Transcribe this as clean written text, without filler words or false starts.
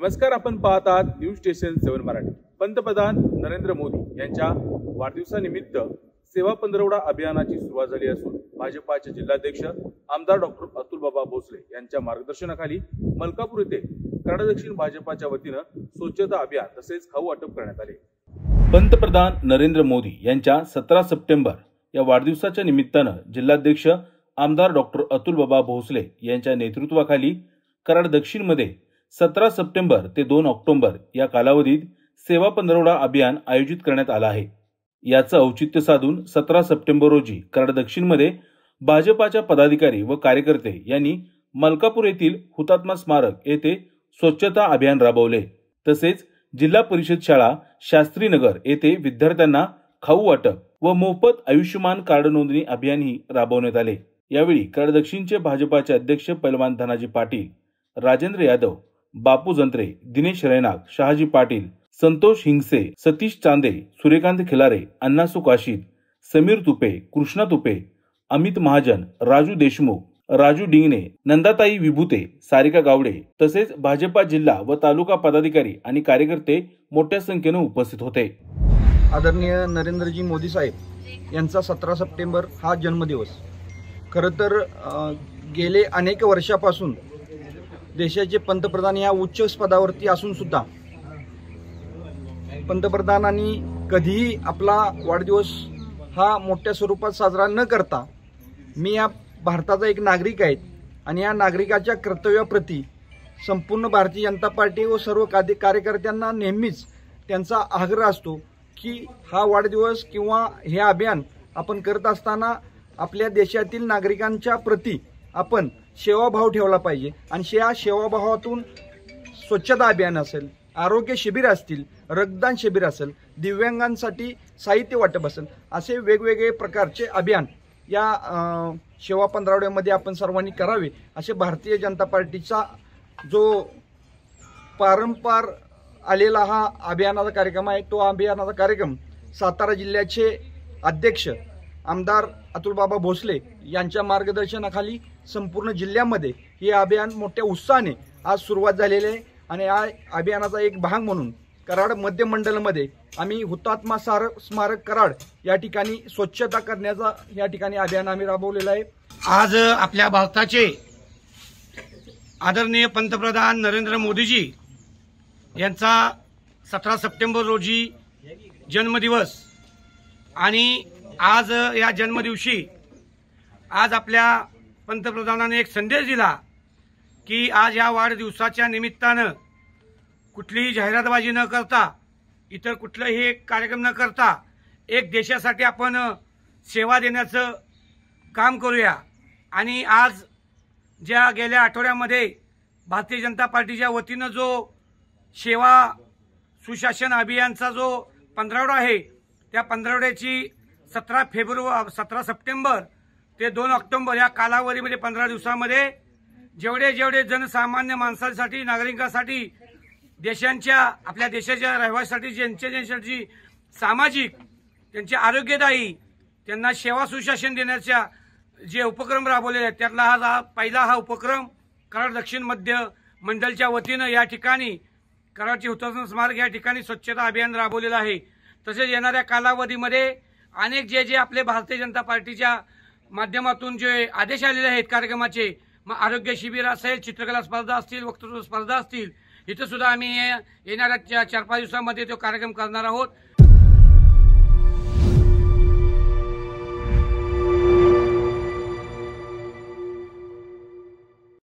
नमस्कार, आपण पाहत आहात न्यूज स्टेशन 7 मराठी। पंतप्रधान नरेंद्र मोदी यांच्या वाढदिवसानिमित्त सेवा पंधरवडा अभियानाची सुरुवात झाली असून भाजपाचे जिल्हाध्यक्ष आमदार डॉक्टर अतुल बाबा भोसले यांच्या मार्गदर्शनाखाली मलकापूर येथे कराड दक्षिण भाजपाच्या वतीने स्वच्छता अभियान तसेच खाऊ वाटप करण्यात आले। पंतप्रधान नरेंद्र मोदी यांच्या 17 सप्टेंबर या वाढदिवसाच्या निमित्ताने जिल्हाध्यक्ष आमदार डॉक्टर अतुल बाबा भोसले यांच्या नेतृत्वाखाली कराड दक्षिण मध्ये 17 सप्टेंबर ते 2 ऑक्टोबर या कालावधीत सेवा पंधरवडा अभियान आयोजित करण्यात आले आहे। याचं औचित्य साधून 17 सप्टेंबर रोजी कराड दक्षिण मध्ये भाजपाच्या पदाधिकारी व कार्यकर्ते यांनी मलकापूर येथील हुतात्मा स्मारक येथे स्वच्छता अभियान राबवले। तसेच जिल्हा परिषद शाळा शास्त्रीनगर येथे विद्यार्थ्यांना खाऊ वाटप व मोफत आयुष्यमान कार्ड नोंदणी अभियानही राबवण्यात आले। यावेळी कराड दक्षिणचे भाजपाचे अध्यक्ष पैलवान धनाजी पाटील, राजेंद्र यादव, बापू जंत्रे, दिनेश रैनाग, शहाजी पाटील, संतोष हिंगसे, सतीश चांदे, सूर्यकांत खिलारे, अन्नासू काशीद, समीर तुपे, कृष्णा तुपे, अमित महाजन, राजू देशमुख, राजू डिंगणे, नंदाताई विभूते, सारिका गावडे तसेच भाजपा जिल्हा व तालुका पदाधिकारी आणि कार्यकर्ते मोठ्या संख्येने उपस्थित होते। आदरणीय नरेंद्रजी मोदी साहेब यांचा 17 सप्टेंबर हा जन्मदिवस खरं तर गेले अनेक वर्षापासून देशाचे पंतप्रधान या उच्च पदावरती असून सुद्धा पंतप्रधानांनी कधीही आपला वाढदिवस हा मोठ्या स्वरूपात साजरा न करता मी या भारताचा एक नागरिक आहे आणि या नागरिकाच्या कर्तव्याप्रती संपूर्ण भारतीय जनता पार्टी व सर्व कार्यकर्त्यांना नेहमीच त्यांचा आग्रह असतो की हा वाढदिवस किंवा हे अभियान आपण करत असताना आपल्या देशातील नागरिकांच्या प्रती आपण सेवाभाव ठेवला पाहिजे आणि या सेवाभावातून स्वच्छता अभियान असेल, आरोग्य शिबिर असतील, रक्तदान शिबिर असेल, दिव्यांगांसाठी साहित्य वाटप असेल, असे वेगवेगळे प्रकारचे अभियान या सेवा पंधरवड्यामध्ये आपण सर्वांनी करावे असे भारतीय जनता पार्टीचा जो पारंपार आलेला हा अभियानाचा कार्यक्रम आहे। तो अभियानाचा कार्यक्रम सातारा जिल्ह्याचे अध्यक्ष आमदार अतुल बाबा भोसले यांच्या मार्गदर्शनाखाली संपूर्ण जिल्ह्यामध्ये हे अभियान मोठ्या उत्साहाने आज सुरुवात झालेली आहे आणि या अभियानाचा एक भाग म्हणून कराड मध्य मंडलमध्ये आम्ही हुतात्मा स्मारक कराड या ठिकाणी स्वच्छता करण्याचा या ठिकाणी अभियान आम्ही राबवलेलं आहे। आज आपल्या भारताचे आदरणीय पंतप्रधान नरेंद्र मोदीजी यांचा 17 सप्टेंबर रोजी जन्मदिवस आणि आज या जन्मदिवशी आज आपल्या पंतप्रधानांनी एक संदेश दिला की आज या वाढदिवसाच्या निमित्तानं कुठलीही जाहिरातबाजी न करता, इतर कुठलाही कार्यक्रम न करता एक देशासाठी आपण सेवा देण्याचं काम करूया। आणि आज ज्या गेल्या आठवड्यामध्ये भारतीय जनता पार्टीच्या वतीनं जो सेवा सुशासन अभियानचा जो पंधरवडा आहे त्या पंधरवड्याची 17 सप्टेंबर ते 2 ऑक्टोबर या कालावधीमध्ये 15 दिवसामध्ये जेवढे जनसामान्य माणसांसाठी, नागरिकांसाठी, देशांच्या आपल्या देशाच्या रहिवाशांसाठी ज्यांची सामाजिक, त्यांचे आरोग्यदायी, त्यांना सेवा सुशासन देण्याच्या जे उपक्रम राबवलेले आहेत त्यातला हा पहिला उपक्रम कराड दक्षिण मध्य मंडलच्या वतीनं या ठिकाणी कराडचे हुतात्मा स्मारक या ठिकाणी स्वच्छता अभियान राबवलेलं आहे। तसेच येणाऱ्या कालावधीमध्ये अनेक जे आपले भारतीय जनता पार्टीच्या माध्यमातून जे आदेश आलेले आहेत कार्यक्रमाचे, मग आरोग्य शिबिर असेल, चित्रकला स्पर्धा असतील, वक्तृत्व स्पर्धा असतील, इथं सुद्धा आम्ही येणाऱ्या 4-5 दिवसांमध्ये तो कार्यक्रम करणार आहोत।